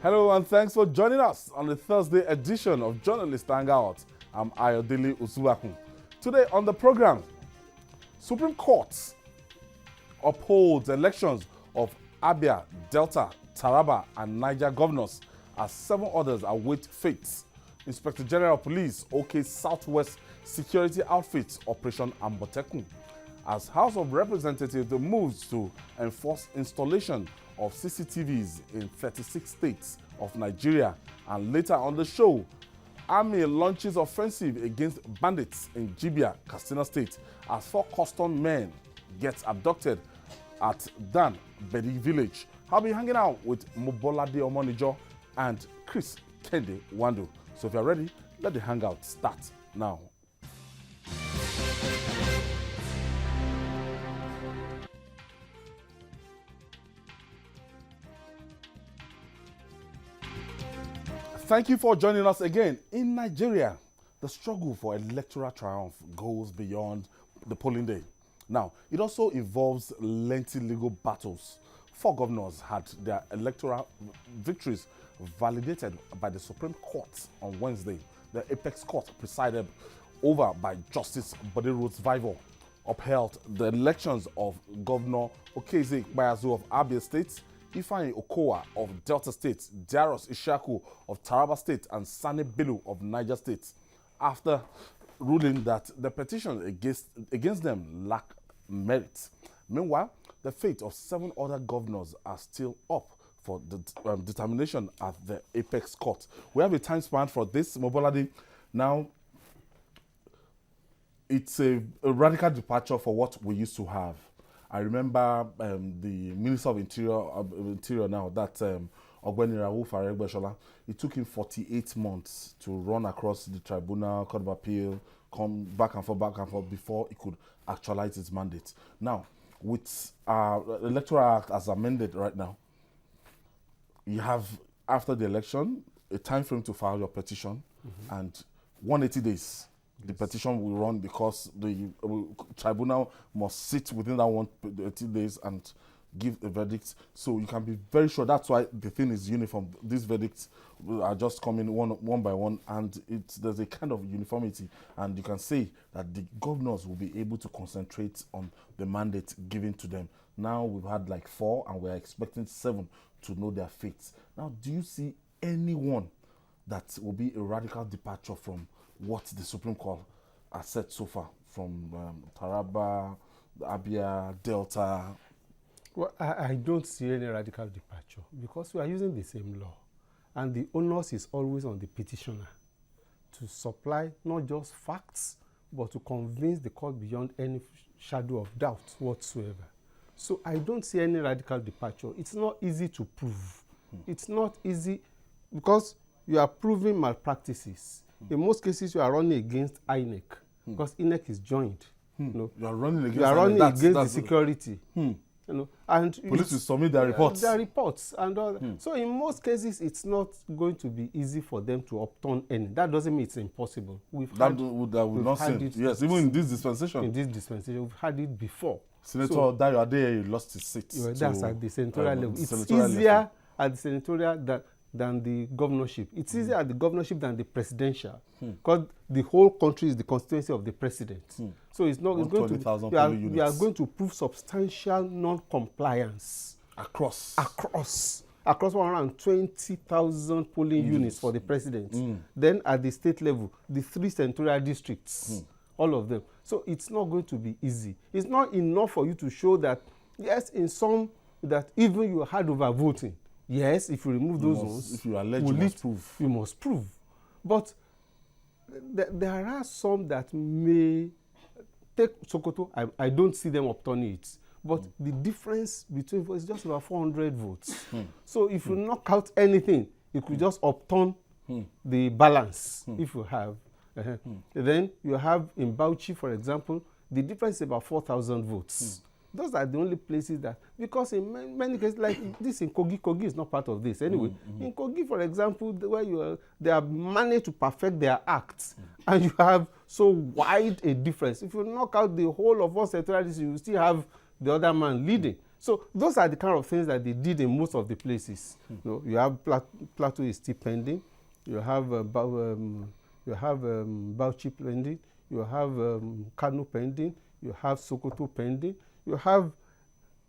Hello and thanks for joining us on the Thursday edition of Journalist Hangout. I'm Ayodele Usubakun. Today on the program, Supreme Court upholds elections of Abia, Delta, Taraba and Niger Governors as 7 others await fate. Inspector General of Police OK Southwest Security Outfits Operation Amotekun as House of Representatives moves to enforce installation of CCTVs in 36 states of Nigeria. And later on the show, Army launches offensive against bandits in Jibia, Katsina State, as 4 custom men get abducted at Dan-Bedi village. I'll be hanging out with Mobolade Omonijo and Chris Kende Wando. So if you're ready, let the hangout start now. Thank you for joining us again. In Nigeria, the struggle for electoral triumph goes beyond the polling day. Now, it also involves lengthy legal battles. 4 governors had their electoral victories validated by the Supreme Court on Wednesday. The apex court, presided over by Justice Bode Vival, upheld the elections of Governor Okeze Bayazu of Abia State, Ifeanyi Okowa of Delta State, Darius Ishaku of Taraba State, and Sani Bello of Niger State, after ruling that the petition against them lack merit. Meanwhile, the fate of 7 other governors are still up for the determination at the apex court. We have a time span for this, Mobolade. Now, it's a radical departure for what we used to have. I remember the Minister of Interior now, that Ogbeni Rauf Aregbesola, it took him 48 months to run across the tribunal, court of appeal, come back and forth before he could actualize his mandate. Now, with our Electoral Act as amended right now, you have, after the election, a time frame to file your petition, and 180 days. The petition will run because the tribunal must sit within that 180 days and give a verdict. So you can be very sure. That's why the thing is uniform. These verdicts are just coming one by one, and there's a kind of uniformity. And you can say that the governors will be able to concentrate on the mandate given to them. Now we've had like 4, and we're expecting 7 to know their fates. Now, do you see anyone that will be a radical departure from what the Supreme Court has said so far, from Taraba, Abia, Delta? Well, I don't see any radical departure because we are using the same law, and the onus is always on the petitioner to supply not just facts, but to convince the court beyond any shadow of doubt whatsoever. So I don't see any radical departure. It's not easy to prove. It's not easy because you are proving malpractices. In most cases, you are running against INEC because INEC is joined. You are running against, the security. You know, and police will submit their reports. Their reports and all that. So in most cases, it's not going to be easy for them to upturn any. That doesn't mean it's impossible. We've had it. Yes, even in this dispensation. In this dispensation, we've had it before. Senator Dayo Adeyeye lost his seat. That's at the senatorial level. It's easier at the senatorial than the governorship. It's easier at the governorship than the presidential, because the whole country is the constituency of the president. So it's not. It's going to. We are going to prove substantial non-compliance across 120,000 polling units for the president. Then at the state level, the 3 senatorial districts, all of them. So it's not going to be easy. It's not enough for you to show that yes, in some that even you had overvoting. Yes, if you remove those ones, if you allege, you must prove. But there are some that may take Sokoto. I don't see them upturning it. But the difference between votes is just about 400 votes. So if you knock out anything, you could just upturn the balance if you have. Then you have in Bauchi, for example, the difference is about 4,000 votes. Those are the only places that, because in many cases, like this in Kogi is not part of this anyway. In Kogi, for example, where they have managed to perfect their acts, and you have so wide a difference. If you knock out the whole of one senatorial district, you still have the other man leading. So those are the kind of things that they did in most of the places. You know, you have Plateau is still pending. You have Bauchi pending. You have Kano pending. You have Sokoto pending. You have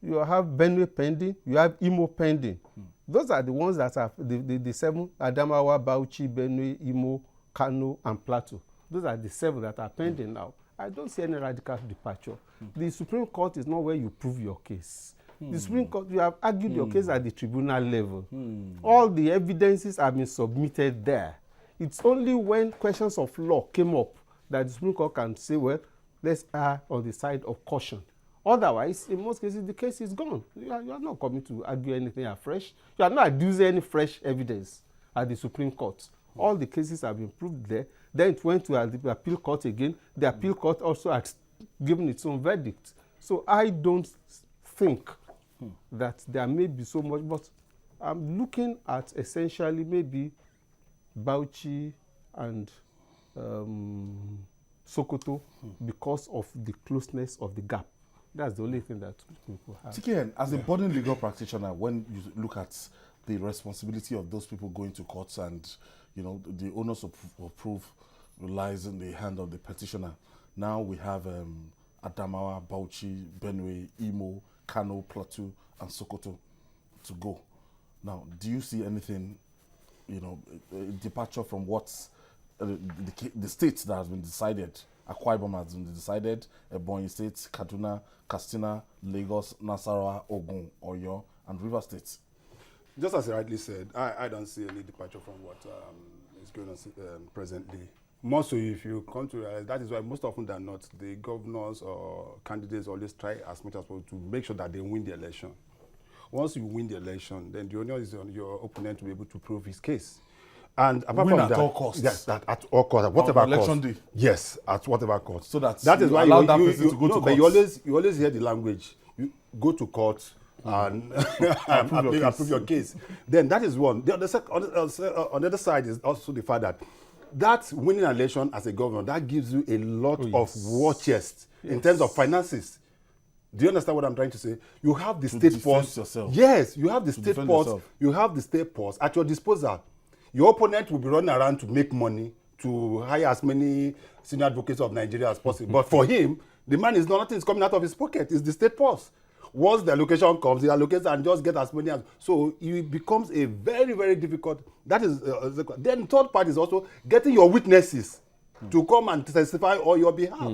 Benue pending. You have Imo pending. Those are the ones that are the 7: Adamawa, Bauchi, Benue, Imo, Kano, and Plateau. Those are the 7 that are pending now. I don't see any radical departure. The Supreme Court is not where you prove your case. The Supreme Court, you have argued your case at the tribunal level. All the evidences have been submitted there. It's only when questions of law came up that the Supreme Court can say, well, let's err on the side of caution. Otherwise, in most cases, the case is gone. You are not coming to argue anything afresh. You are not adducing any fresh evidence at the Supreme Court. All the cases have been proved there. Then it went to the appeal court again. The appeal court also had given its own verdict. So I don't think that there may be so much, but I'm looking at essentially maybe Bauchi and Sokoto because of the closeness of the gap. That's the only thing that people have. TKN, as a budding legal practitioner, when you look at the responsibility of those people going to courts and, you know, the onus of proof lies in the hand of the petitioner. Now we have Adamawa, Bauchi, Benue, Imo, Kano, Plateau, and Sokoto to go. Now, do you see anything, you know, departure from what's the states that has been decided? Akwa Ibom has been decided, Ebonyi State, Kaduna, Katsina, Lagos, Nasarawa, Ogun, Oyo, and River State. Just as you rightly said, I don't see any departure from what is going on presently. More so, if you come to realize, that is why most often than not, the governors or candidates always try as much as possible to make sure that they win the election. Once you win the election, then the onus is on your opponent to be able to prove his case. And apart win from at that, all costs. yes, that at all costs, at whatever on election cost. day. Yes, at whatever cost. So that is why allow that person to go to but court. you always hear the language. You go to court and approve your case. Then that is one. On the other side is also the fact that winning an election as a governor, that gives you a lot of war chest in terms of finances. Do you understand what I'm trying to say? You have the state force. Yes, you have the state force. You have the state force at your disposal. Your opponent will be running around to make money, to hire as many senior advocates of Nigeria as possible. But for him, the man is nothing is coming out of his pocket. It's the state force. Once the allocation comes, he allocates and just get as many as. So it becomes a very, very difficult. That is. Then third part is also getting your witnesses to come and testify on your behalf.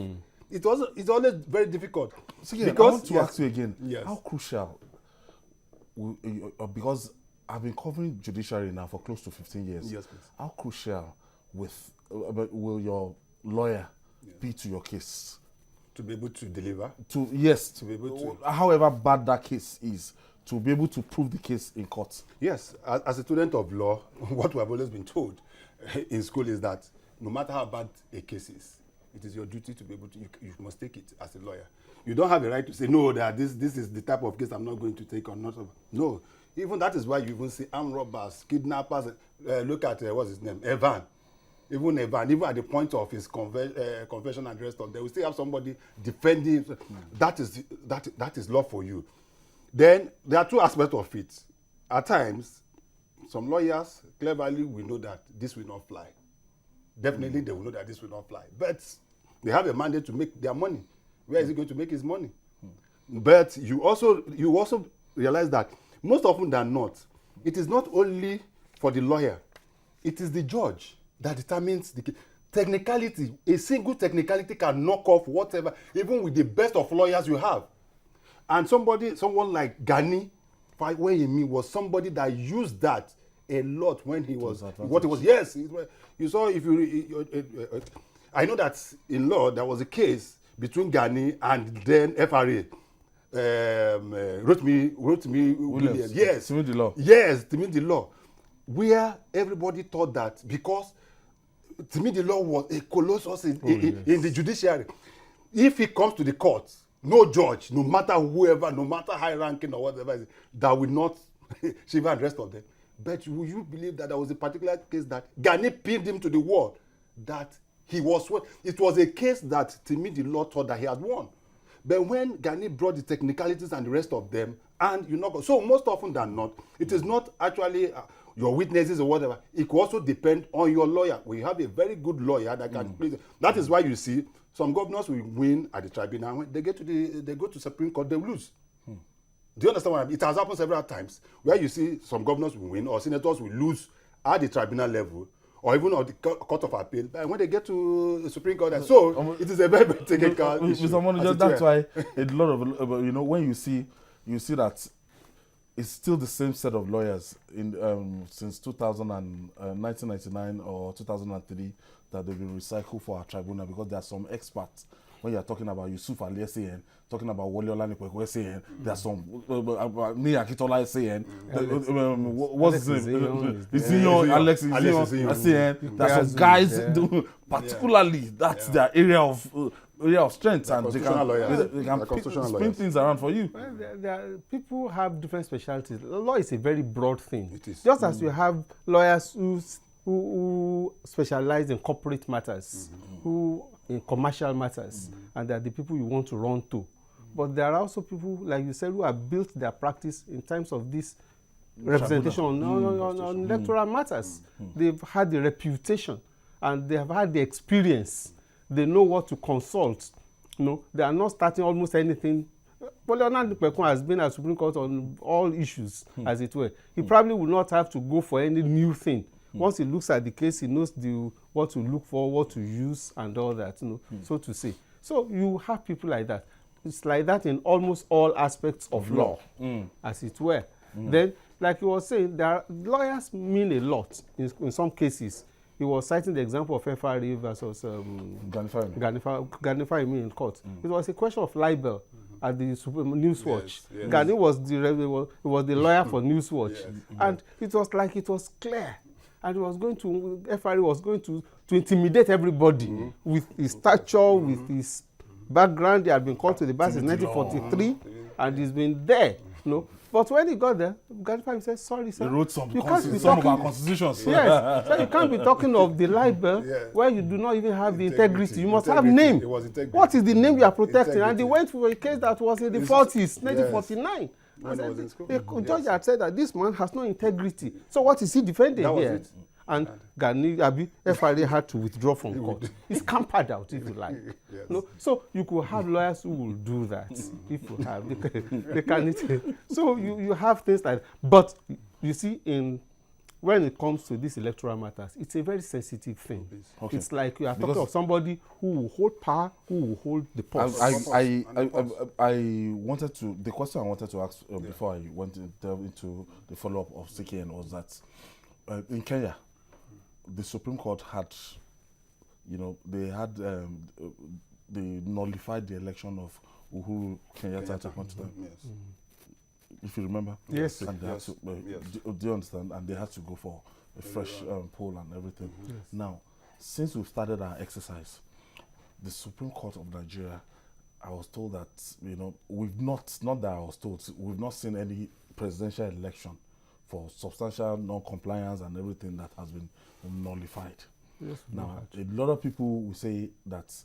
It's always very difficult. So yeah, because I want to ask you again, how crucial, because I've been covering judiciary now for close to 15 years. Yes, please. How crucial will your lawyer be to your case? To be able to deliver? To be able to. However bad that case is, to be able to prove the case in court. Yes, as a student of law, what we have always been told in school is that no matter how bad a case is, it is your duty to be able to, you must take it as a lawyer. You don't have a right to say, no, that this is the type of case I'm not going to take or not. No, even that is why you even see armed robbers, kidnappers, look at, what's his name, Evan. Even at the point of his confession and arrest, they will still have somebody defending. That is law for you. Then there are two aspects of it. At times, some lawyers cleverly will know that this will not fly. Definitely, they will know that this will not fly. But they have a mandate to make their money. Where is he going to make his money? But you also realize that most often than not, it is not only for the lawyer, it is the judge that determines the technicality. A single technicality can knock off whatever, even with the best of lawyers you have. And someone like Gani, where he was somebody that used that a lot when he was what he was. Yes, you saw. I know that in law there was a case between Gani and then FRA. Rotimi Williams. Yes, Timi the law. Yes, Timi the law, where everybody thought that because Timi the law was a colossus in the judiciary. If he comes to the court, no judge, no matter whoever, no matter high ranking or whatever, that will not shiver and rest of them. But will you believe that there was a particular case that Gani pinned him to the wall, that he was what? It was a case that Timi the law thought that he had won. But when Gani brought the technicalities and the rest of them, and so most often than not, it is not actually your witnesses or whatever. It could also depend on your lawyer. We have a very good lawyer that can please. That is why you see some governors will win at the tribunal. When they go to Supreme Court, they lose. Do you understand what I mean? It has happened several times where you see some governors will win or senators will lose at the tribunal level or even on the Court of Appeal. But when they get to the Supreme Court, so it is a very, very technical issue. Mr. Manager, that's why a lot of, when you see that it's still the same set of lawyers in since 1999 or 2003 that they've been recycled for our tribunal, because there are some experts. When you're talking about Yusuf Ali SAN, talking about Wole Olanipeku SAN, there's some Ni Akitola SAN, what's his name? Alex SAN. There's some guys, particularly that's their area of strength, and they can spin things around for you. Well, people have different specialties. Law is a very broad thing. It is. Just as you have lawyers who specialize in corporate matters, who in commercial matters, and they're the people you want to run to. But there are also people, like you said, who have built their practice in terms of this representation on electoral matters. They've had the reputation and they have had the experience. They know what to consult. They are not starting almost anything. Wole Olanipeku has been at Supreme Court on all issues, as it were. He probably will not have to go for any new thing. Once he looks at the case, he knows what to look for, what to use, and all that, so to say. So you have people like that. It's like that in almost all aspects of law, as it were. Then, like you were saying, lawyers mean a lot in some cases. He was citing the example of FRA versus Ganifa in court. It was a question of libel at the Newswatch. Yes. Gani was the lawyer for Newswatch, and it was clear. And FRA was going to intimidate everybody with his stature, with his background. He had been called to the bar since 1943, and he's been there. But when he got there, Ganifa said, "Sorry, sir. They wrote some of our constitutions." Yes, so you can't be talking of the libel where you do not even have the integrity. You must have name. What is the name you are protecting? And they went for a case that was in the 40s, 1949. The judge had said that this man has no integrity. So what is he defending here? And FRA had to withdraw from court. It's campered out, if you like. So you could have lawyers who will do that. If you have, they can. So you have things like that. But you see, when it comes to these electoral matters, it's a very sensitive thing. Okay. It's like you are talking of somebody who will hold power, who will hold the pulse. I wanted to, the question I wanted to ask before I went to delve into the follow-up of CKN was that in Kenya, the Supreme Court had, they nullified the election of Uhuru Kenyatta at that point in time. Yes. If you remember. Yes. And they had to, do you understand? And they had to go for a fresh poll and everything. Yes. Now, since we've started our exercise, the Supreme Court of Nigeria, I was told that, we've not that I was told, we've not seen any presidential election for substantial non-compliance and everything that has been nullified. Yes, now, a lot of people will say that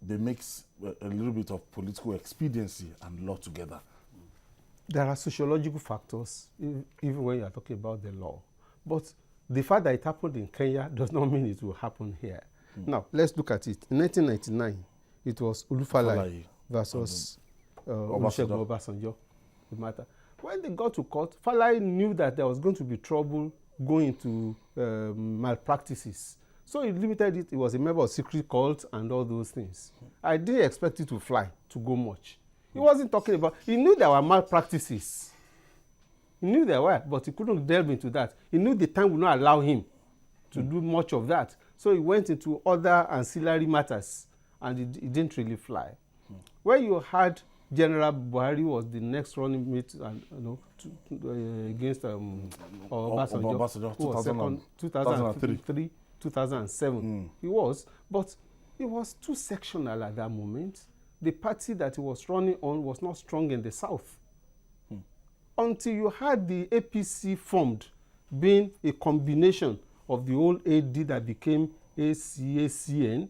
they mix a little bit of political expediency and law together. There are sociological factors, even when you are talking about the law. But the fact that it happened in Kenya does not mean it will happen here. Now, let's look at it. In 1999, it was Olufalaye versus Olusegun Obasanjo, the matter. When they got to court, Falaye knew that there was going to be trouble going to malpractices. So he limited it. He was a member of secret cult and all those things. I didn't expect it to fly, to go much. He wasn't talking about, he knew there were malpractices. He knew there were, but he couldn't delve into that. He knew the time would not allow him to do much of that. So he went into other ancillary matters, and it didn't really fly. When you had General Buhari was the next running mate against Obasanjo, who was second, 2003, 2007. He was, but he was too sectional at that moment. The party that he was running on was not strong in the south. Until you had the APC formed, being a combination of the old AD that became ACACN,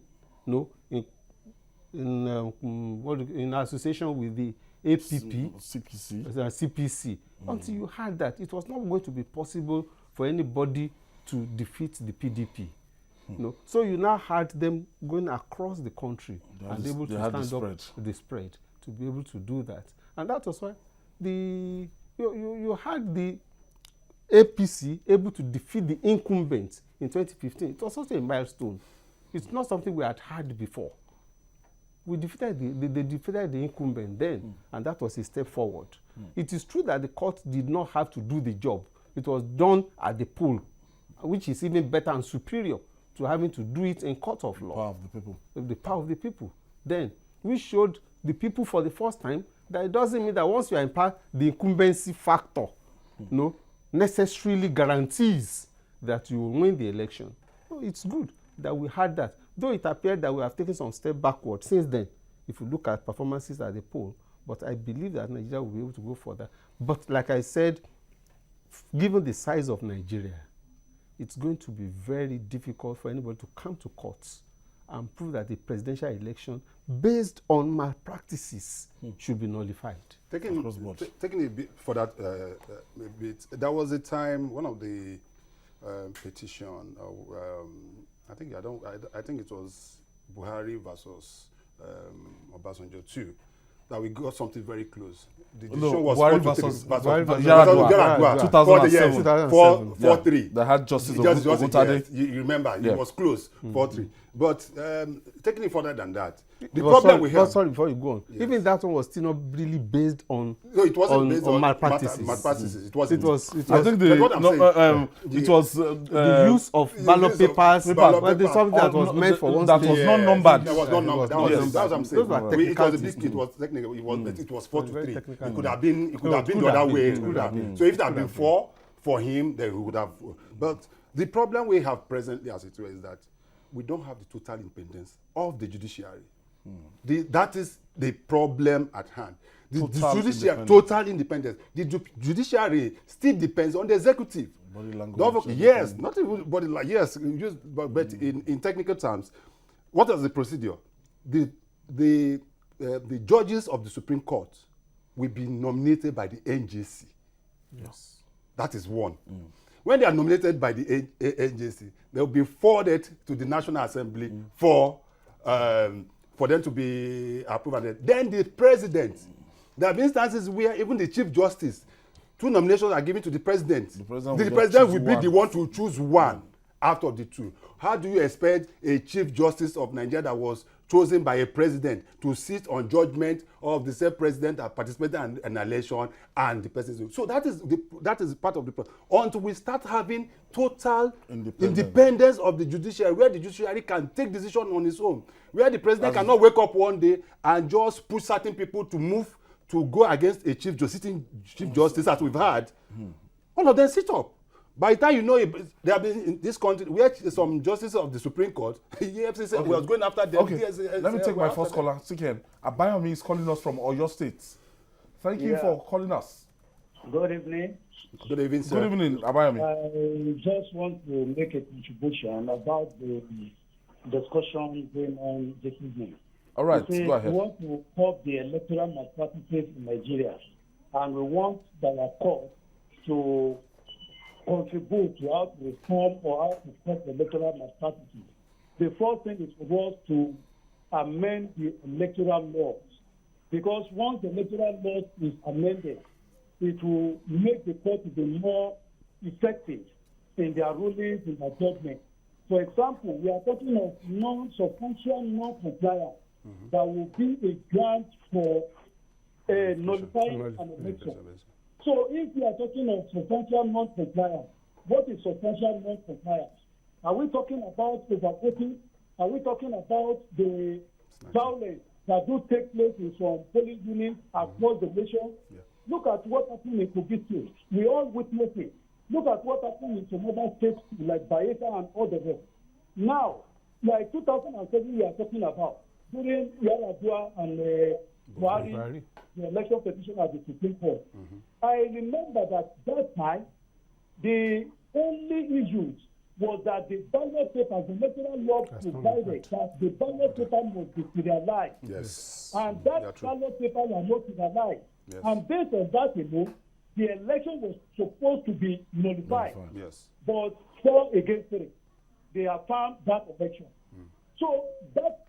in association with the APP, CPC. Until you had that, it was not going to be possible for anybody to defeat the PDP. No. So you now had them going across the country and able to stand up the spread to be able to do that. And that was why you had the APC able to defeat the incumbent in 2015. It was also a milestone. It's not something we had had before. We defeated they defeated the incumbent then, and that was a step forward. It is true that the court did not have to do the job. It was done at the poll, which is even better and superior to having to do it in court of law. The power of the people. The power of the people. Then we showed the people for the first time that it doesn't mean that once you are in power, the incumbency factor necessarily guarantees that you will win the election. So it's good that we had that. Though it appeared that we have taken some step backward since then, if you look at performances at the poll, but I believe that Nigeria will be able to go further. But like I said, given the size of Nigeria, it's going to be very difficult for anybody to come to courts and prove that the presidential election based on malpractices should be nullified. Taking a bit for that bit, there was a time, one of the petition, I think it was Buhari versus Obasanjo too, that we got something very close. The decision was Buhari versus Yar'Adua, 2007. 4-3. They had Justice Ogutade. You remember, it was close, 4-3. But taking it further than that, the problem we have... Sorry, before you go on. Yes. Even that one was still not really based on... No, it wasn't based on malpractices. Malpractices. It was I think it was the use of ballot papers. Something that was meant for one that was not numbered. That was not numbered. That's what I'm saying. Those were technical. It was technical. It was 4-3. It could have been the other way. So if it had been 4 for him, then he would have. But the problem we have presently as it is that we don't have the total independence of the judiciary. That is the problem at hand. The judiciary, total independence. The judiciary still depends on the executive. Body language. Yes, not even body language. Yes, but in technical terms, what is the procedure? The judges of the Supreme Court will be nominated by the NJC. Yes. That is one. When they are nominated by the NJC, they will be forwarded to the National Assembly for them to be approved. Then the president. There have been instances where even the Chief Justice, 2 nominations are given to the president. The president will be the one to choose one out of the 2. How do you expect a Chief Justice of Nigeria that was chosen by a president to sit on judgment of the same president that participated in an election and the president? So that is part of the problem. Until we start having total independence of the judiciary, where the judiciary can take decision on its own, where the president cannot wake up one day and just push certain people to move to go against a sitting chief justice as we've had, all of them sit up. By the time you know there have been in this country where some justices of the Supreme Court, EFCC said we was going after them. Okay, let me take my first caller. Siken, Abayomi is calling us from Oyo State. Thank you for calling us. Good evening. Good evening, sir. Good evening, Abayomi. I just want to make a contribution about the discussion going on this evening. All right, go ahead. We want to stop the electoral malpractices in Nigeria, and we want the court to contribute to how to reform or how to stop the electoral malpractices. The first thing is for us to amend the electoral laws, because once the electoral laws is amended, it will make the court to be more effective in their rulings, in their judgment. For example, we are talking of non-substantial non-compliance that will be a grant for nullifying an election. So if we are talking of substantial non-compliance, what is substantial non-compliance? Are we talking about overvoting? Are we talking about the violence that do take place in some polling units across the nation? Yeah. Look at what happened in Kogi State. We all witness it. Look at what happened in some other states like Bayelsa and all the rest. Now, like 2007 we are talking about, during Yar'Adua and Buhari, the election petition at the Supreme Court. I remember that time, the only issues was that the ballot paper, the electoral law provided that the ballot paper must be serialized. Yes. And that ballot paper was not serialized. Yes. And based on that alone, the election was supposed to be nullified. Yes. But 4 against 3, they affirmed that election. So that.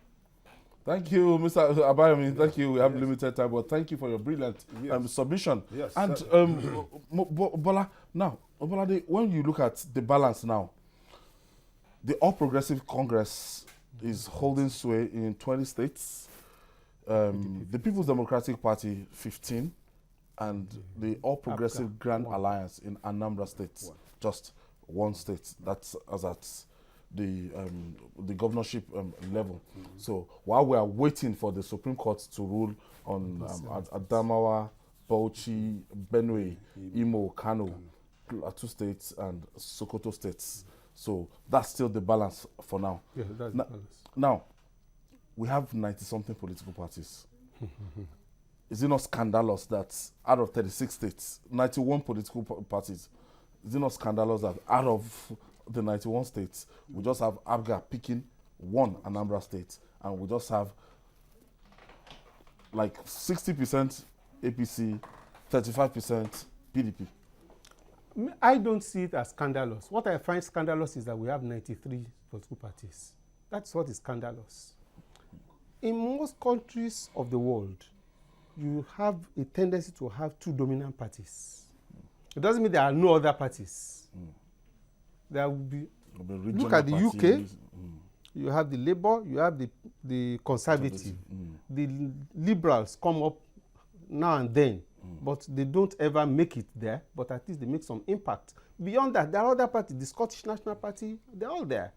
Thank you, Mr. Abayomi. Thank you. We have limited time, but thank you for your brilliant submission. Yes. And Bola, now, Obolade, when you look at the balance now, the All Progressive Congress is holding sway in 20 states. The People's Democratic Party 15, and the All Progressive Grand Alliance in Anambra State, just 1 state. That's as at the governorship level. So while we are waiting for the Supreme Court to rule on Adamawa, Bauchi, Benue, Imo, Kano, 2 states, and Sokoto states. So that's still the balance for now. Yeah, that's the balance. Now, we have 90-something political parties. Is it not scandalous that out of 36 states, 91 political parties, is it not scandalous that out of the 91 states, we just have Abia picking 1 Anambra state, and we just have like 60% APC, 35% PDP? I don't see it as scandalous. What I find scandalous is that we have 93 political parties. That's what is scandalous. In most countries of the world, you have a tendency to have 2 dominant parties. It doesn't mean there are no other parties. There will be. Look at the UK. You have the Labour, you have the Conservative. The Liberals come up now and then, but they don't ever make it there, but at least they make some impact. Beyond that, there are other parties, the Scottish National Party, they're all there.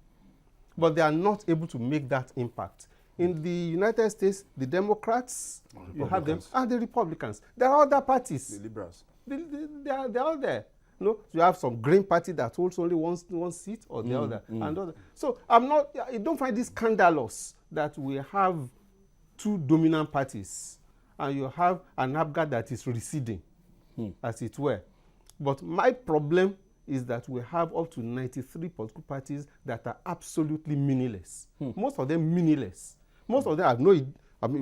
But they are not able to make that impact. In the United States, the Democrats, you have them, and the Republicans. There are other parties. The Liberals. They're all there. No, you have some Green Party that holds only one seat or the other, and other. So I don't find this scandalous that we have 2 dominant parties, and you have an ABGA that is receding, as it were. But my problem is that we have up to 93 political parties that are absolutely meaningless. Most of them meaningless. Most of them have we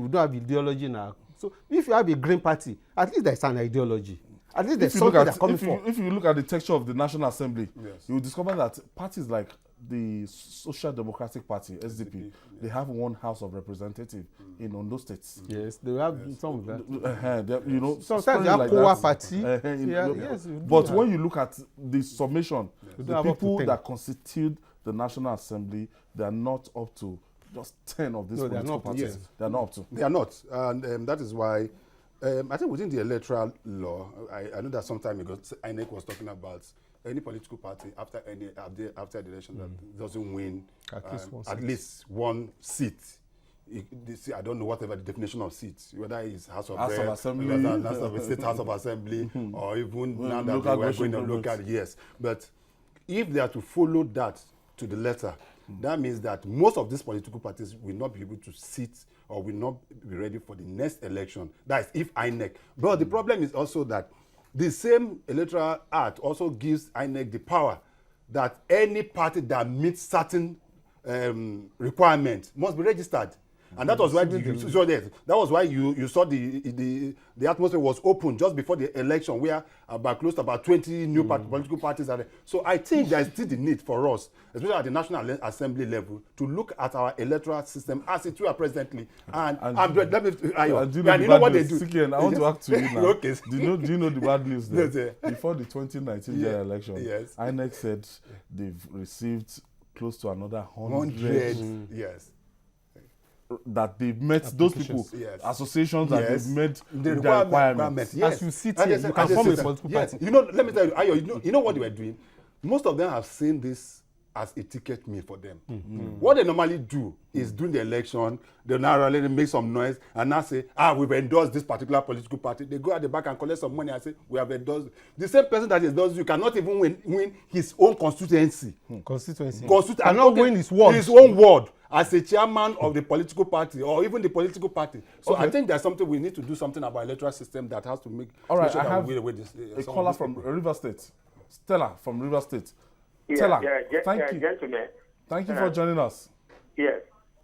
don't have ideology now. So if you have a Green Party, at least there's an ideology. At least there's something that's coming for. If you look at the texture of the National Assembly, you will discover that parties like the Social Democratic Party, SDP, they have 1 House of Representatives in Ondo states. Yes, they have some of that. You know, sometimes they have Kowa Party. But when you look at the summation, the people that constitute the National Assembly, they are not up to just 10 of these political parties. Yes. They are not up to. They are not, and that is why I think within the electoral law, I know that some time ago INEC was talking about any political party after the election that doesn't win at least 1 seat. I don't know whatever the definition of seats, whether it's House of Assembly, State House of Assembly, or even now that we're going to local. Yes, but if they are to follow that to the letter, that means that most of these political parties will not be able to sit or will not be ready for the next election. That is if INEC. But the problem is also that the same Electoral Act also gives INEC the power that any party that meets certain requirements must be registered. And that was why you saw the atmosphere was open just before the election, where close to about 20 new political parties are there. So I think there is still the need for us, especially at the National Assembly level, to look at our electoral system as it were presently. And let me, you know what they do. Sikian, I want to ask to you now. Okay. Do you know the bad news there? Before the 2019 general election, INEC said they've received close to another 100. Yes. That they've met those people, associations that they've met the requirements. Yes. As you sit here, you can form a political party. You know, let me tell you, Ayo, you know what they were doing? Most of them have seen this as a ticket meal for them. What they normally do is during the election, they now really make some noise and now say, we've endorsed this particular political party. They go at the back and collect some money and say, we have endorsed. The same person that endorsed you cannot even win his own constituency. Cannot win his ward. His own ward as a chairman of the political party or even the political party. So I think there's something we need to do something about electoral system that has to make. All right, sure I have a caller from River State. Stella from River State. Teller, Yeah, thank you. gentlemen. Thank you for joining us. Yes.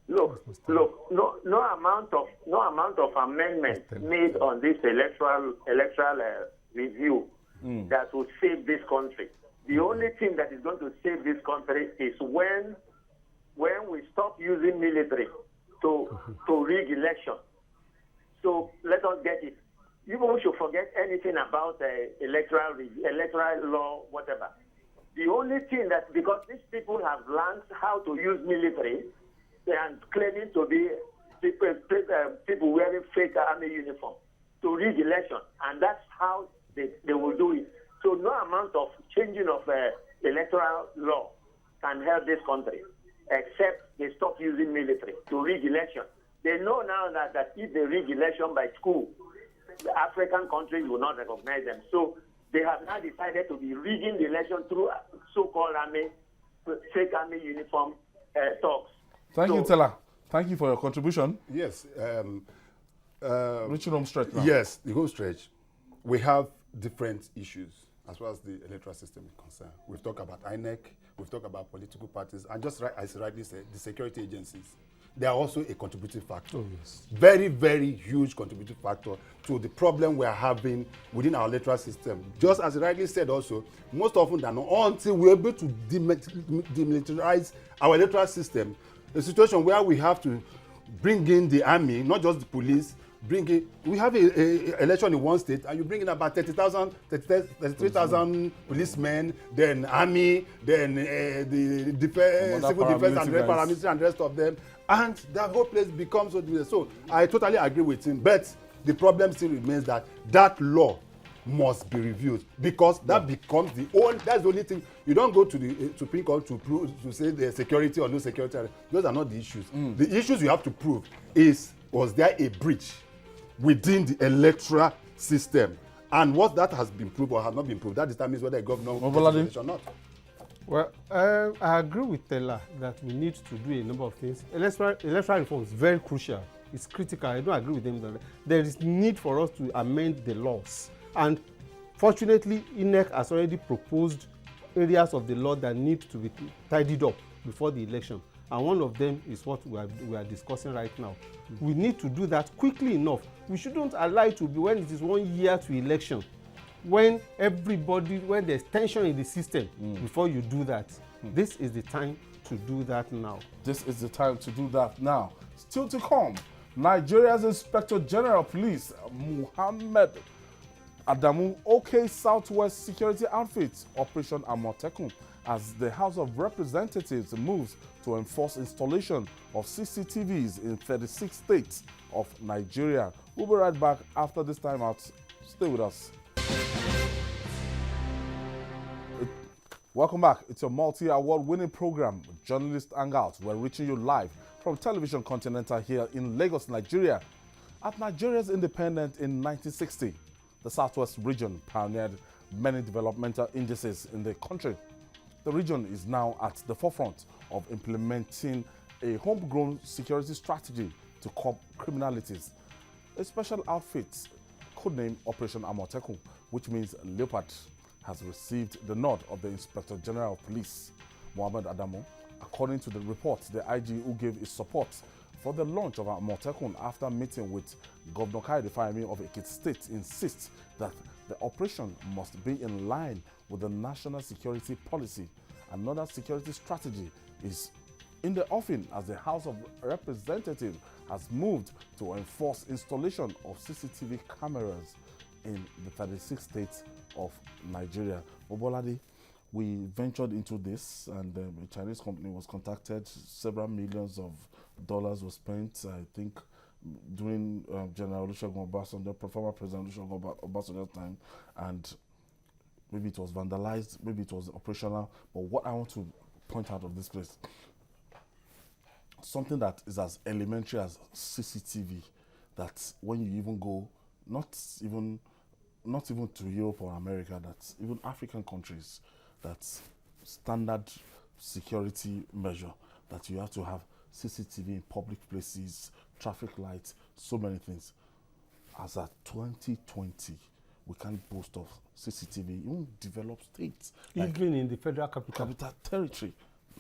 Look. No amount of amendments made on this electoral review that will save this country. The only thing that is going to save this country is when we stop using military to rig election. So let us get it. You should forget anything about electoral law, whatever. The only thing that, because these people have learned how to use military and claiming to be people wearing fake army uniform to rig election, and that's how they will do it. So no amount of changing of electoral law can help this country, except they stop using military to rig election. They know now that if they rig election by school, the African countries will not recognize them. So they have now decided to be rigging the election through so-called fake army uniform talks. Thank you, Teller. Thank you for your contribution. Yes. Reaching home stretch now. Yes, the home stretch. We have different issues as far as the electoral system is concerned. We've talked about INEC, we've talked about political parties, and just as rightly said, the security agencies. They are also a contributing factor. Oh, yes. Very, very huge contributing factor to the problem we are having within our electoral system. Just as rightly said also, most often than not, until we're able to demilitarize our electoral system, a situation where we have to bring in the army, not just the police, we have a election in one state, and you bring in about 33,000 policemen, then army, then the civil defense and the paramilitary and the rest of them, and the whole place becomes so I totally agree with him, but the problem still remains that law must be reviewed, because that becomes that's the only thing. You don't go to the Supreme Court to say the security or no security. Those are not the issues. The issues you have to prove was there a breach within the electoral system, and what that has been proved or has not been proved, that determines whether a governor is or not. Well, I agree with Teller that we need to do a number of things. Electoral reform is very crucial. It's critical. I don't agree with him that there is need for us to amend the laws. And fortunately, INEC has already proposed areas of the law that need to be tidied up before the election. And one of them is what we are discussing right now. We need to do that quickly enough. We shouldn't allow it to be when it is 1 year to election, when there's tension in the system before you do that. This is the time to do that now. This is the time to do that now. Still to come, Nigeria's Inspector General of Police, Muhammad Adamu, OK Southwest Security Outfits, Operation Amotekun, as the House of Representatives moves to enforce installation of CCTVs in 36 states of Nigeria. We'll be right back after this time out. Stay with us. Welcome back. It's a multi-award winning program, Journalist Hangout. We're reaching you live from Television Continental here in Lagos, Nigeria. At Nigeria's independence in 1960, the Southwest region pioneered many developmental indices in the country. The region is now at the forefront of implementing a homegrown security strategy to curb criminalities. A special outfit, codenamed Operation Amotekun, which means Leopard, has received the nod of the Inspector General of Police, Muhammad Adamu. According to the report, the IG who gave his support for the launch of Amotekun after meeting with Governor Kayode Fayemi of Ekiti State insists that the operation must be in line with the national security policy. Another security strategy is in the offing as the House of Representatives has moved to enforce installation of CCTV cameras in the 36 states of Nigeria. Obolade, we ventured into this, and a Chinese company was contacted. Several millions of dollars were spent, I think, during General Olusegun Obasanjo, former President Olusegun Obasanjo's time, and maybe it was vandalized, maybe it was operational. But what I want to point out of this place, something that is as elementary as CCTV, that when you even go, not even to Europe or America, that's even African countries, that's standard security measure, that you have to have CCTV in public places, traffic lights, so many things. As at 2020, we can't boast of CCTV. Even developed states like Even in the federal capital. territory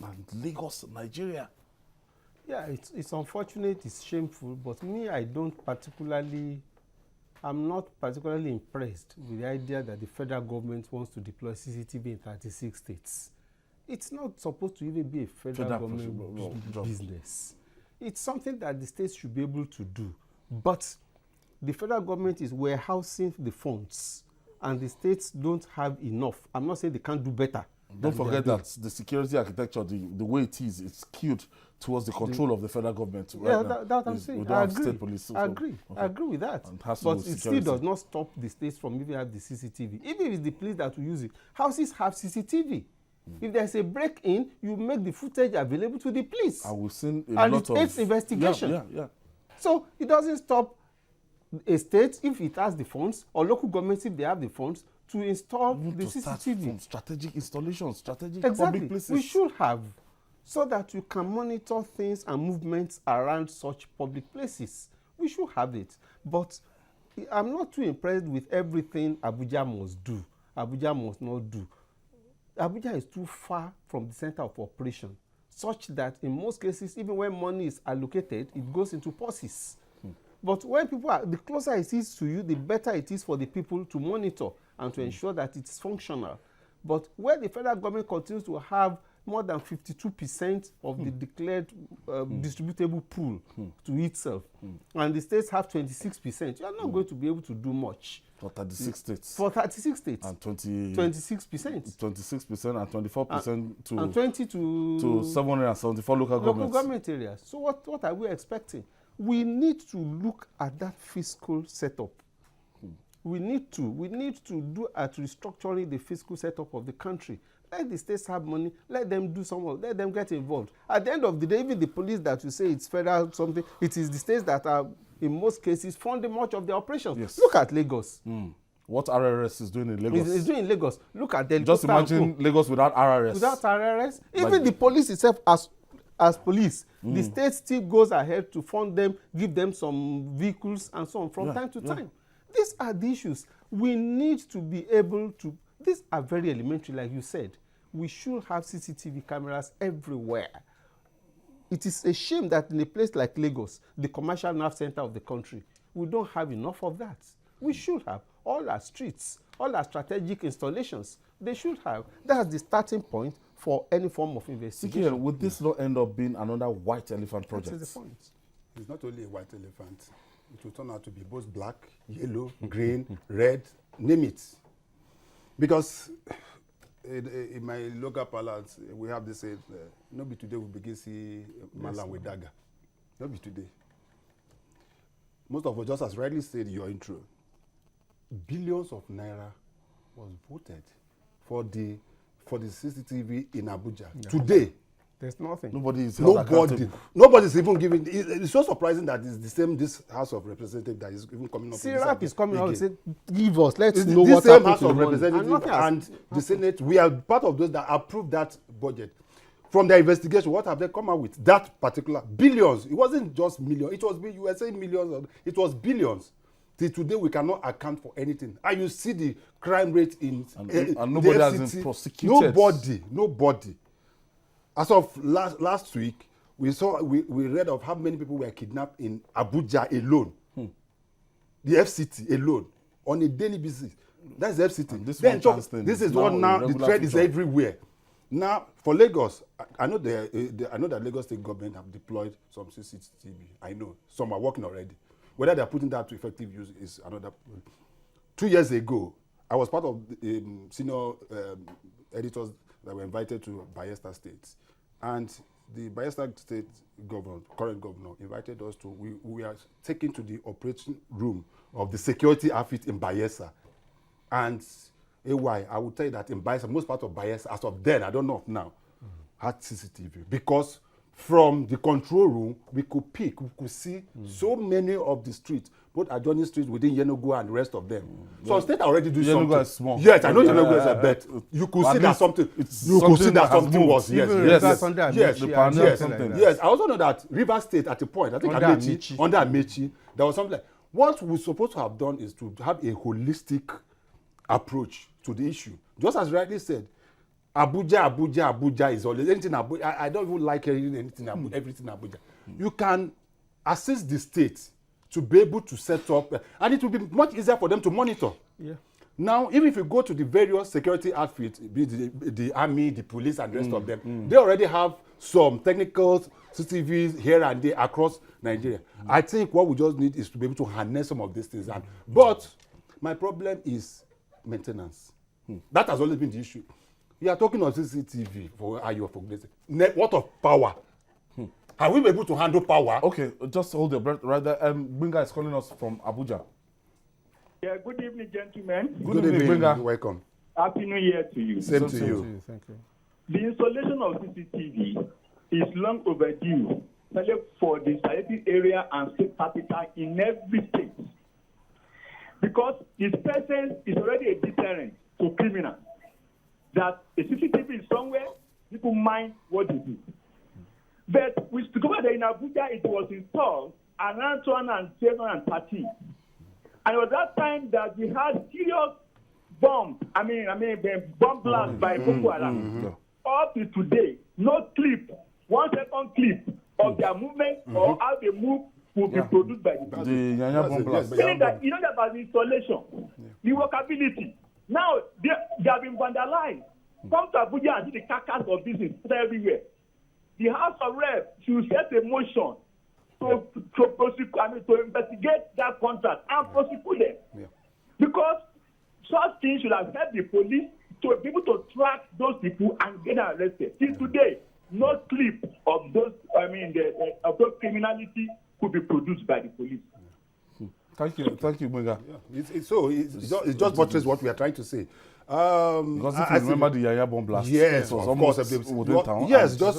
and Lagos, Nigeria. Yeah, it's unfortunate, it's shameful, but me, I'm not particularly impressed with the idea that the federal government wants to deploy CCTV in 36 states. It's not supposed to even be a federal government business. It's something that the states should be able to do. But the federal government is warehousing the funds, and the states don't have enough. I'm not saying they can't do better. Don't forget that the security architecture, the way it is, it's skewed towards the control of the federal government. Yeah, right that I'm saying. I agree. State police, I agree. Okay. I agree with that. But it still does not stop the states from even having the CCTV. Even if it's the police that will use it, houses have CCTV. If there's a break-in, you make the footage available to the police. I will send a and lot it aids investigation. Yeah. So it doesn't stop a state, if it has the funds, or local governments, if they have the funds, to install the CCTV. From strategic installations, strategic exactly. public places. We should have, so that you can monitor things and movements around such public places. We should have it. But I'm not too impressed with everything Abuja must do. Abuja must not do. Abuja is too far from the center of operation, such that in most cases, even when money is allocated, it goes into purses. But when people are, the closer it is to you, the better it is for the people to monitor and to ensure that it's functional. But where the federal government continues to have more than 52% of the declared distributable pool to itself, and the states have 26%, you are not going to be able to do much. For 36 states. For 36 states. And 26%. 26% and 24% to... And 20 to 774 local government areas. So what are we expecting? We need to look at that fiscal setup. We need to do at restructuring the fiscal setup of the country. Let the states have money, let them do some of, let them get involved. At the end of the day, even the police that you say it's federal something, it is the states that are, in most cases, funding much of the operations. Yes. Look at Lagos. What RRS is doing in Lagos? It's doing in Lagos. Look at Delhi. Just imagine Lagos without RRS. Without RRS? Even the police itself as police, the state still goes ahead to fund them, give them some vehicles and so on from time to time. These are the issues. We need to be able to, these are very elementary, like you said. We should have CCTV cameras everywhere. It is a shame that in a place like Lagos, the commercial nerve center of the country, we don't have enough of that. We should have all our streets, all our strategic installations. They should have. That's the starting point for any form of investigation. Would this not end up being another white elephant project? That is the point. It's not only a white elephant. It will turn out to be both black, yellow, green, red, name it. Because in my local palace, we have this, not be today we begin see Malam with dagger. Not be today. Most of us, just as rightly said in your intro, billions of naira was voted for the CCTV in Abuja. Yeah. Today, there's nothing. Nobody's even giving. It's so surprising that it's the same this House of Representatives that is even coming up. CRAP is coming out and say, give us. Let's know what happened House to the Representatives and the Senate. We are part of those that approved that budget. From their investigation, what have they come out with? That particular billions. It wasn't just millions. It was, you were saying millions. It was billions. Till today, we cannot account for anything. And you see the crime rate in and nobody has been prosecuted. Nobody. As of last week, we read of how many people were kidnapped in Abuja alone. The FCT alone, on a daily basis. That's the FCT. This is what now the threat is everywhere. Now, for Lagos, I know that Lagos State government have deployed some CCTV. I know some are working already. Whether they are putting that to effective use is another. 2 years ago, I was part of the senior editors that were invited to Bayelsa State, and the Bayelsa State governor, current governor, invited us to. We are taken to the operating room of the security outfit in Bayelsa, and I would tell you that in Bayelsa, most part of Bayelsa, as of then, I don't know now, had CCTV because from the control room we could see so many of the streets, both adjoining streets within Yenagoa and the rest of them. So state already do something. Yenagoa is small. Yes, I know Yenagoa is a bet. You could see that something. You could see that something was yes. I also know that River State at a point, I think under Amechi, there was something like what we're supposed to have done is to have a holistic approach to the issue. Just as rightly said, Abuja is always anything Abuja. I don't even like hearing anything Abuja, everything Abuja. You can assist the state to be able to set up, and it will be much easier for them to monitor. Yeah. Now, even if you go to the various security outfits, be the army, the police, and the rest of them, they already have some technical CCTVs here and there across Nigeria. I think what we just need is to be able to harness some of these things. But my problem is maintenance. That has always been the issue. We are talking of CCTV for IO for what of power? Are we able to handle power? Okay, just hold your breath right there. Binga is calling us from Abuja. Yeah, good evening, gentlemen. Good evening, Binga. welcome. Happy New Year to you. Same to you. Thank you. The installation of CCTV is long overdue, especially for the Sahebi area and state capital in every state, because its presence is already a deterrent to criminals. That a CCTV is somewhere, people mind what they do. But we discovered that in Abuja it was installed around 2013. And it was that time that we had serious bomb blast by Boko Haram. Up to today, no clip, 1 second clip of their movement or how they move will be produced by the The Yanya bomb blast. saying that you know about the installation, the workability. Now they have been vandalized. Come to Abuja and see the carcass of business everywhere. The House of Reps should set a motion to prosecute, to investigate that contract and prosecute them. Yeah. Because such things should have helped the police to be able to track those people and get them arrested. Till today, no clip of those, of those criminality could be produced by the police. Thank you, Binga. Yeah. It's just buttress what we are trying to say. Because if you remember the Yaya bomb blast, yes, it was of course. within town. Yes, What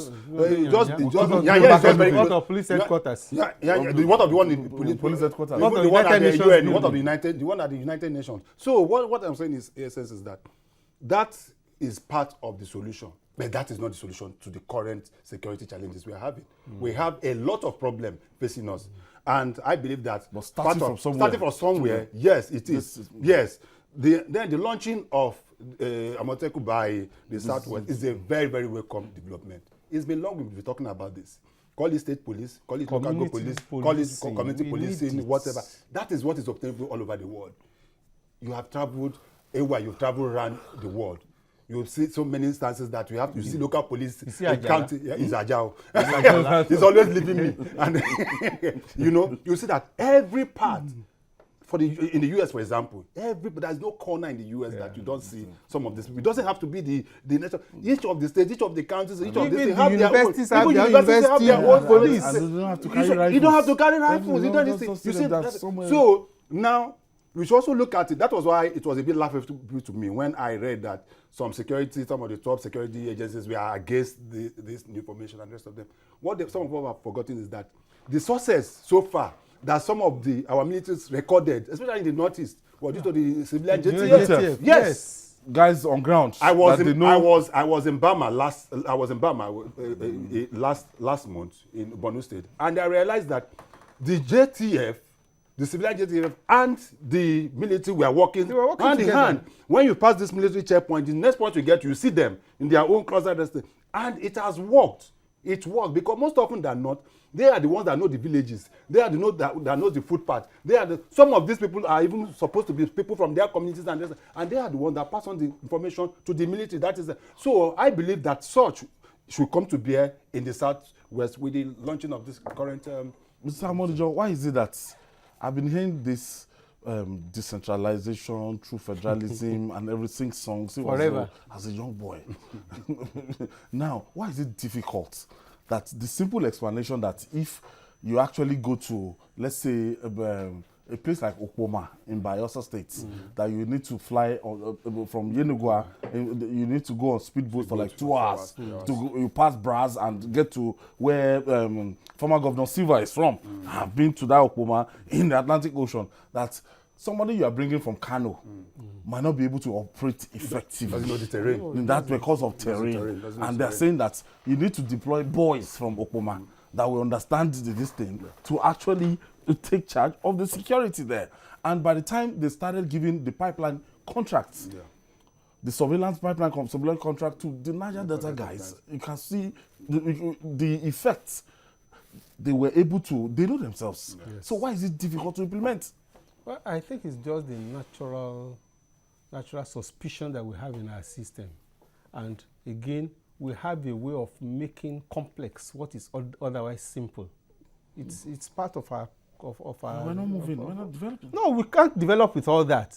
of police headquarters? What of the one in police headquarters? What of the one at the Nations UN? What of the one at the United Nations? So what I'm saying is, essence is that is part of the solution, but that is not the solution to the current security challenges we are having. We have a lot of problems facing us, and I believe that starting from somewhere, yes, it is. Yes. Then the launching of Amotekun by the Southwest is a very, very welcome development. It's been long we've been talking about this. Call it state police, call it local police, call it community policing, whatever. That is what is obtainable all over the world. You have traveled, you've traveled around the world. You see so many instances that you see local police in county. It's Ajao. He's always leaving me. And you see that every part. In the US, for example, there's no corner in the US that you don't see some of this. It doesn't have to be the nation. Each of the states, each of the counties, each of the states have their own. Even universities have their own police. And you don't have to carry rifles. You don't have to carry rifles. You see, so now we should also look at it. That was why it was a bit laughable to me when I read that some of the top security agencies were against this new formation and the rest of them. Some of them have forgotten is that the sources so far that some of our militaries recorded, especially in the northeast, were due to the civilian JTF. Yes, guys on ground. I was in Bama last month in Borno State, and I realized that the JTF, the civilian JTF, and the military were working hand in hand. When you pass this military checkpoint, the next point you get, you see them in their own cluster, and it has worked. It worked because most often than not, they are the ones that know the villages. They are the ones that know the footpath. Some of these people are even supposed to be people from their communities, and they are the ones that pass on the information to the military. So I believe that such should come to bear in the Southwest with the launching of this current. Mr. Amotekun, why is it that I've been hearing this decentralization through federalism and everything songs forever as a young boy? Now, why is it difficult? That the simple explanation that if you actually go to, let's say, a place like Okpoma in Bayelsa State, that you need to fly from Yenugua, you need to go on speedboat for like 2 hours. You pass Braz and get to where former Governor Silva is from. I've been to that Okpoma in the Atlantic Ocean. That somebody you are bringing from Kano might not be able to operate effectively. Doesn't know the terrain. That's because of terrain. And they're saying that you need to deploy boys from Okpoma that will understand this thing to actually take charge of the security there. And by the time they started giving the pipeline contracts. Yeah. The surveillance pipeline surveillance contract to the Niger Delta guys. You can see the effects they were able to. They know themselves. Yes. So why is it difficult to implement? Well, I think it's just the natural suspicion that we have in our system, and again, we have a way of making complex what is otherwise simple. It's part of our We're not moving. We're not developing. No, we can't develop with all that.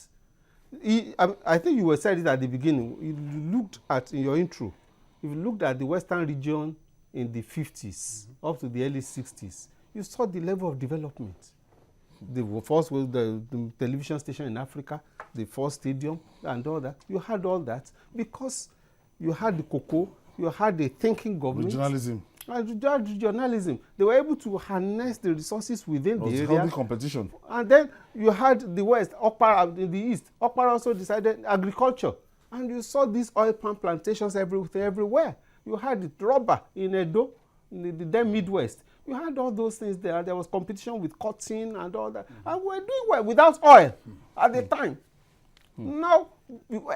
I think you were said it at the beginning. You looked at in your intro. If you looked at the Western region in the 50s up to the early 60s, you saw the level of development. The first was the television station in Africa, the first stadium, and all that. You had all that because you had the cocoa, you had the thinking government. Regionalism. And regionalism. They were able to harness the resources within the area. Healthy competition. And then you had the West, Okpara in the East. Okpara also decided agriculture. And you saw these oil palm plantations everywhere. You had the rubber in Edo, in the then Midwest. You had all those things there. There was competition with cotton and all that. And we were doing well without oil at the time. Now,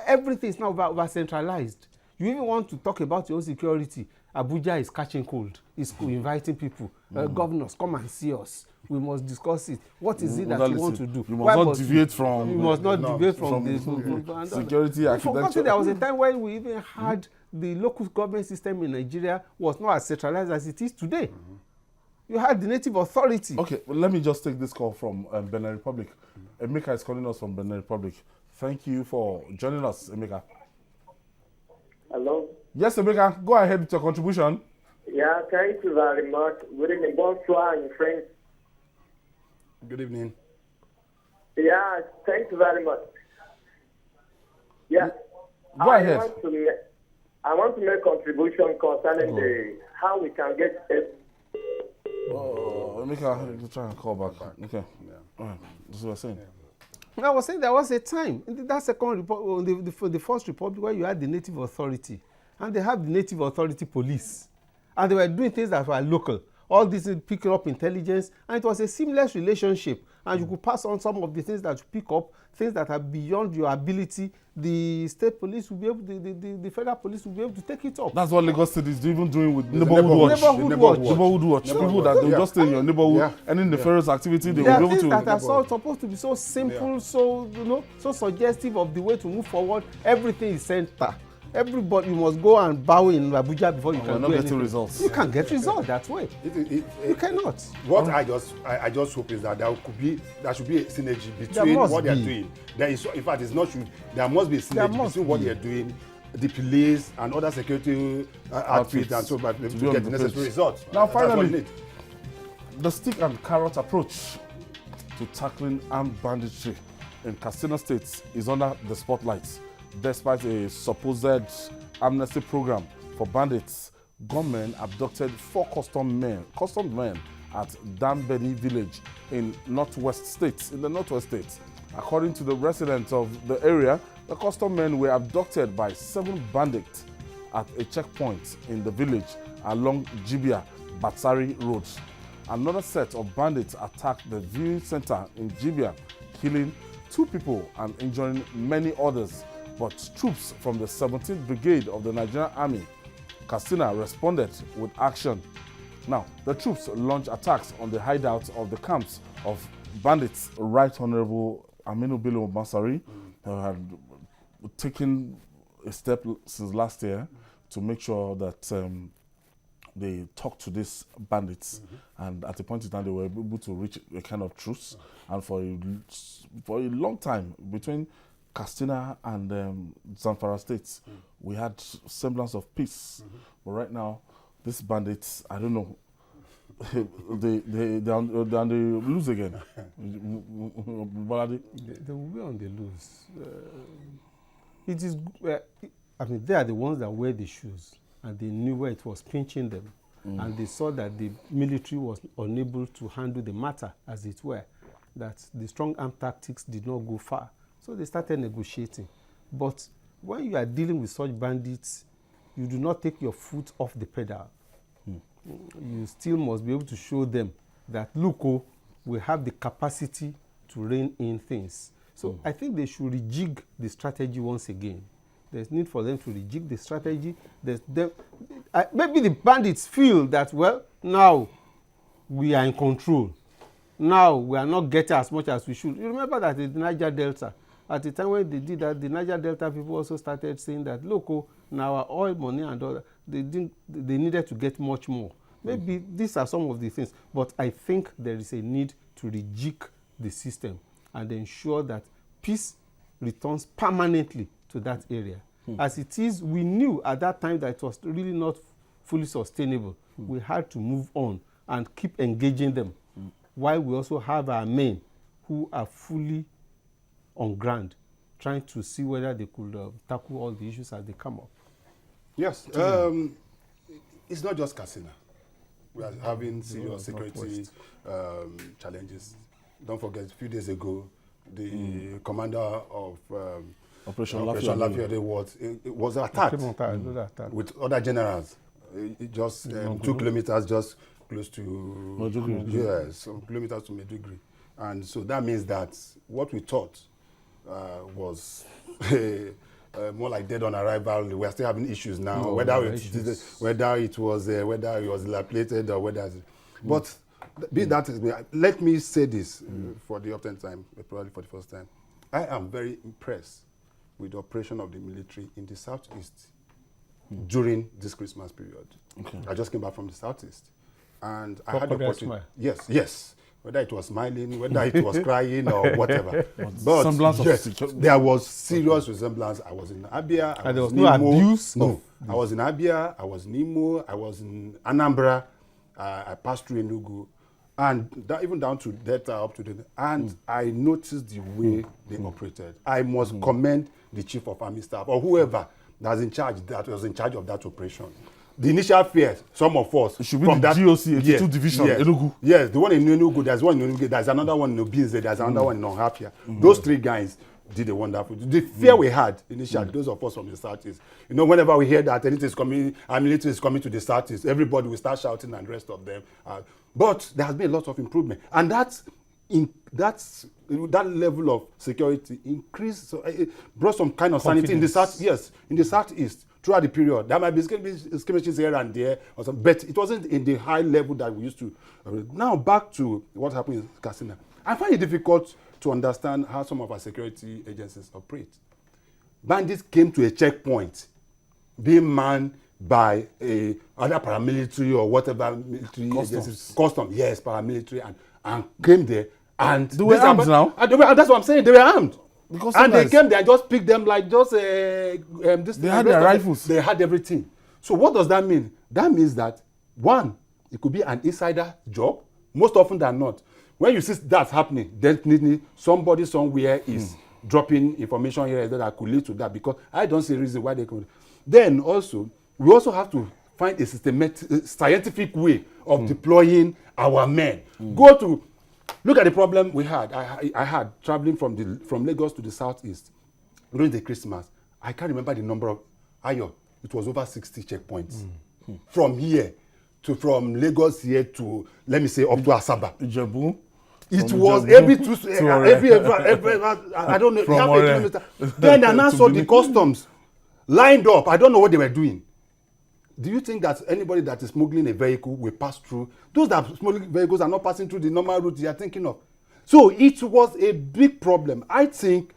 everything is now over-centralized. You even want to talk about your own security. Abuja is catching cold. It's inviting people. Governors, come and see us. We must discuss it. What is it that you want to do? You must not deviate from. You must not deviate from the security architecture. There was a time when we even had the local government system in Nigeria was not as centralized as it is today. You had the native authority. Okay, well, let me just take this call from Benin Republic. Emeka is calling us from Benin Republic. Thank you for joining us, Emeka. Hello? Yes, Emeka, go ahead with your contribution. Yeah, thank you very much. Good evening. Bonsoir in French. Good evening. Yeah, thank you very much. Yeah. Go ahead. I want to make contribution concerning how we can get Emeka, try and call back. Okay. Yeah. All right. That's what I'm saying. I was saying there was a time in that second republic, the first republic, where you had the native authority, and they had the native authority police, and they were doing things that were local. All this is picking up intelligence, and it was a seamless relationship. And you could pass on some of the things that you pick up, things that are beyond your ability. The state police will be able, the federal police will be able to take it up. That's what Lagos State is even doing with neighborhood watch. Neighborhood watch. People that they just stay in your neighborhood, any nefarious activity, they will be able to. There are things that are supposed to be so simple, so so suggestive of the way to move forward. Everything is center. Everybody, you must go and bow in Abuja before you can do anything. Results. You can't get results that way. You cannot. What I just hope is that there should be a synergy between what they are doing. There is, in fact, it's not should. There must be a synergy between what they are doing, the police and other security outfits, and so to get the necessary results. Now, finally, the stick and carrot approach to tackling armed banditry in Katsina State is under the spotlight. Despite a supposed amnesty program for bandits, gunmen abducted 4 customed men at Dan-Bedi village in the Northwest State. According to the residents of the area, the customed men were abducted by 7 bandits at a checkpoint in the village along Jibia, Batsari Road. Another set of bandits attacked the viewing center in Jibia, killing 2 people and injuring many others. But troops from the 17th Brigade of the Nigerian Army, Katsina, responded with action. Now, the troops launched attacks on the hideouts of the camps of bandits. Right Honorable Aminu Bello Bansari had taken a step since last year to make sure that they talked to these bandits, and at a point in time they were able to reach a kind of truce. And for a long time between Katsina and Zamfara states, we had semblance of peace. But right now, these bandits, I don't know, they're on the loose again. They will be on the loose. It is. I mean, they are the ones that wear the shoes, and they knew where it was pinching them, and they saw that the military was unable to handle the matter, as it were. That the strong arm tactics did not go far. So they started negotiating. But when you are dealing with such bandits, you do not take your foot off the pedal. You still must be able to show them that, look, we have the capacity to rein in things. So I think they should rejig the strategy once again. There's need for them to rejig the strategy. Maybe the bandits feel that, well, now we are in control. Now we are not getting as much as we should. You remember that in the Niger Delta, at the time when they did that, the Niger Delta people also started saying that, look, now our oil money and all that, they needed to get much more. Maybe these are some of the things, but I think there is a need to rejig the system and ensure that peace returns permanently to that area. As it is, we knew at that time that it was really not fully sustainable. We had to move on and keep engaging them, while we also have our men who are fully on ground, trying to see whether they could tackle all the issues as they come up. Yes, it's not just Katsina. We are having serious security challenges. Don't forget, a few days ago, the commander of Operation Lafayette was attacked with other generals. It just 2 kilometers, just close to Maiduguri. Yes, some kilometers to Maiduguri. And so that means that what we thought was more like dead on arrival. We are still having issues now, whether it was dilapidated or whether. But be that as may, let me say this for the often time, probably for the first time. I am very impressed with the operation of the military in the southeast during this Christmas period. Okay. I just came back from the southeast, and I had the opportunity. Yes. Whether it was smiling, whether it was crying or whatever. But yes, there was serious resemblance. I was in Abia. And there was no abuse? No. I was in Abia, I was in Imo, I was in Anambra, I passed through Enugu, and even down to Delta up to the... And I noticed the way they operated. I must commend the chief of army staff or whoever that was in charge of that operation. The initial fear, some of us... It should be from the GOC 82 division, Enugu. Yes, the one in Enugu, there's one in Enugu, there's another one in Obinze, there's another one in Ohafia. Those 3 guys did a wonderful... The fear we had initially, those of us from the southeast, whenever we hear that anything is coming, our military is coming to the southeast, everybody will start shouting and the rest of them. But there has been a lot of improvement. And that level of security increased, so it brought some kind of sanity in the south. Yes, in the southeast. Throughout the period, there might be skirmishes here and there, or something, but it wasn't in the high level that we used to. Now back to what happened in Katsina. I find it difficult to understand how some of our security agencies operate. Bandits came to a checkpoint, being manned by other paramilitary or whatever military agencies, custom, yes, paramilitary, and came there. And they were armed now. That's what I'm saying. They were armed. Because and they came there and just picked them like just they had their rifles. They had everything. So what does that mean? That means that, one, it could be an insider job, most often than not. When you see that happening, definitely somebody somewhere is dropping information here that could lead to that, because I don't see a reason why they could. Then also, we also have to find a systematic, scientific way of deploying our men. Look at the problem we had. I had traveling from Lagos to the southeast during the Christmas. I can't remember the number of Ayo. It was over 60 checkpoints from Lagos here to, let me say, up to Asaba. Ijebu. It was every I don't know, half a kilometer. Then I now saw the customs lined up. I don't know what they were doing. Do you think that anybody that is smuggling a vehicle will pass through? Those that are smuggling vehicles are not passing through the normal route you are thinking of. So it was a big problem. I think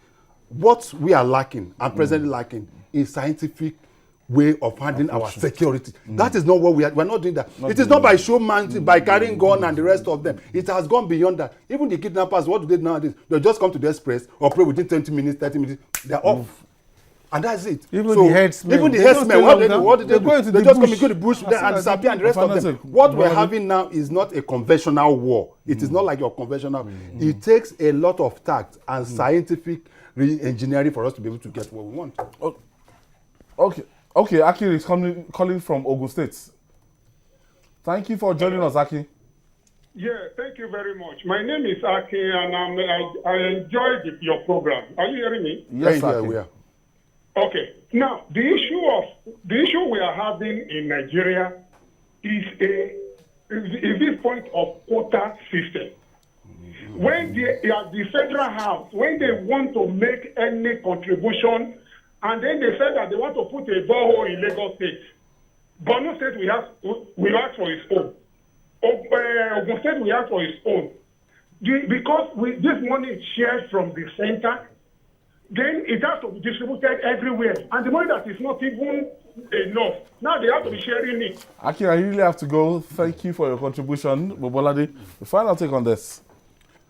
what we are lacking and presently lacking is scientific way of handling our security. That is not what we're not doing that. It is not by showmanship, by carrying gun and the rest of them. It has gone beyond that. Even the kidnappers, what do they nowadays? They just come to the express, operate within 20 minutes, 30 minutes, they're off. And that's it. Even the headsmen, what did they do? They just come into the bush and disappear, and the rest of them. What we're having now is not a conventional war. It is not like your conventional. It takes a lot of tact and scientific engineering for us to be able to get what we want. Okay, Aki is calling from Ogun State. Thank you for joining us, Aki. Yeah, thank you very much. My name is Aki, and I enjoyed your program. Are you hearing me? Yes, Aki. We are. Okay. Now, the issue we are having in Nigeria is this point of quota system. When they are the federal house, when they want to make any contribution, and then they say that they want to put a borehole in Lagos State, Borno State we ask for its own. Ogun State we ask for its own. Because this money is shared from the center, then it has to be distributed everywhere. And the money that is not even enough, now they have to be sharing it. Aki, I really have to go. Thank you for your contribution. Bobolade, the final take on this.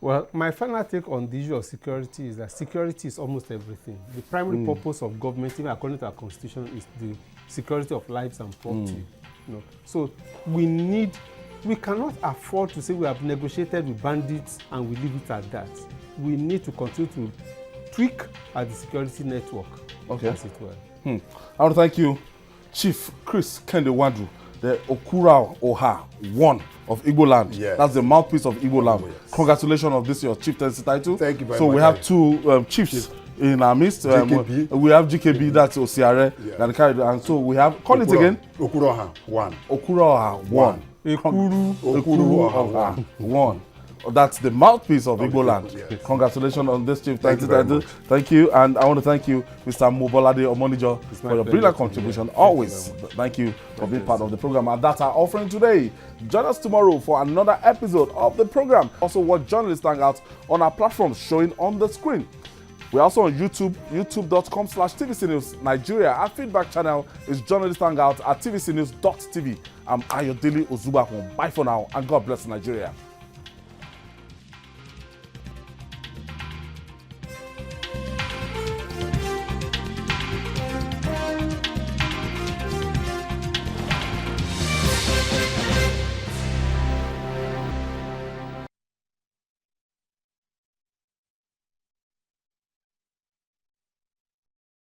Well, my final take on the issue of security is that security is almost everything. The primary purpose of government, even according to our constitution, is the security of lives and property. You know? So we cannot afford to say we have negotiated with bandits and we leave it at that. We need to continue to tweak at the security network, as it were. I want to thank you, Chief Chris Kende-Wandru, the Okura Oha 1 of Igbo land. Yes. That's the mouthpiece of Igbo land. Yes. Congratulations on this, your chieftaincy title. Thank you very much. So we have two chiefs in our midst. GKB. We have GKB, that's Osiare, and so we have, call it again. Okuroha 1. Okuroha 1. Okuroha 1. That's the mouthpiece of Igbo land. Yes. Congratulations on this chieftaincy very title. much. Thank you, and I want to thank you, Mr. Mobolade Omonijo, for your brilliant contribution. Always, thank you for being part of the program. And that's our offering today. Join us tomorrow for another episode of the program. Also, watch Journalist Hangout on our platforms showing on the screen. We're also on YouTube, youtube.com/TVC News Nigeria. Our feedback channel is Journalist Hangout at tvcnews.tv. I'm Ayodele Ozubakun. Bye for now, and God bless Nigeria.